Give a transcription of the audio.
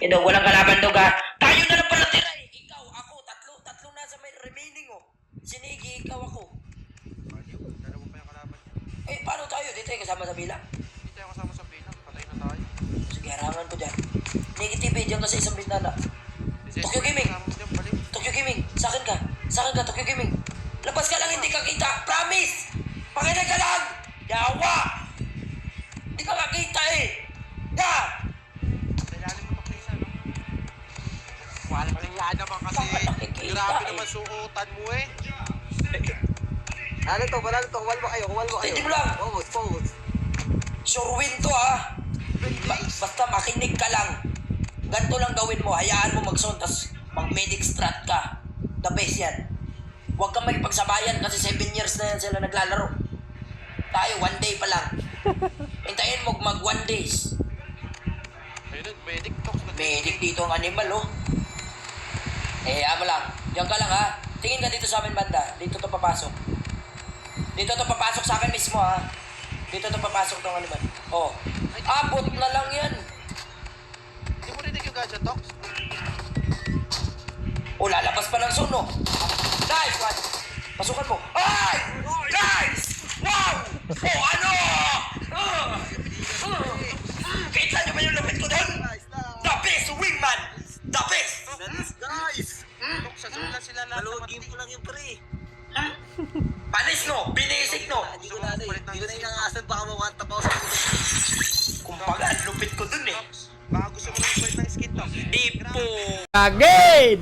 Ito, walang kalaban daw ka. Tayo na lang pala tira eh. Ikaw, ako, tatlo na sa may remaining oh. Sinigi, ikaw, ako. Dalawa pa yung kalaban niya. Eh, paano tayo? Dito tayo kasama sa bilang. Hindi tayo kasama sa bilang. Patay na tayo. Sige, harangan ko dyan. Negative eh, dyan ka sa isang bintana. Tokyo Gaming! Tokyo Gaming! Sa akin ka! Sa akin ka, Tokyo Gaming! Labas ka lang, hindi ka kita! Promise! Pakinig ka lang! Yawa! Hindi ka makita eh! Ya! Kailangan mo ito, Chris, ano? Wala naman kasi. Bakit nakikita Grabe eh? naman suotan mo eh. Ano to? Kumal mo kayo. Hindi mo lang! Pause. Sure win to ah! Basta makinig ka lang. Ganito lang gawin mo. Hayaan mo mag-zone, tas mag-medic strat ka. The best yan. Huwag kang makipagsabayan kasi 7 years na yan sila naglalaro. Tayo, 1 day pa lang. Hintayin mo mag 1 days. Ayun, medic talks. Medic dito ang animal, oh. Eh, mo lang. Diyan ka lang, ha. Tingin ka dito sa amin, banda. Dito to papasok. Dito to papasok sa akin mismo, ha. Dito to papasok tong animal. Oh. Abot na lang yan. Hindi mo rinig yung gadget talks? O, lalabas pa ng zone, oh. Nice one. Pasukan mo. Ay! Nice! Wow! Oh, ano? Kita nyo ba yung lapit ko doon? The best wingman! The best! Guys! Talks, sa zone lang sila lahat. Dalawang game ko lang yung pre. Panis, no? Binisik, no? Hindi ko na inangasan baka mawanta pa ako sa puto. Kumbaga, ang lupit ko dun, eh. Talks, baka gusto mo ng ng skin talks. Di po. Again!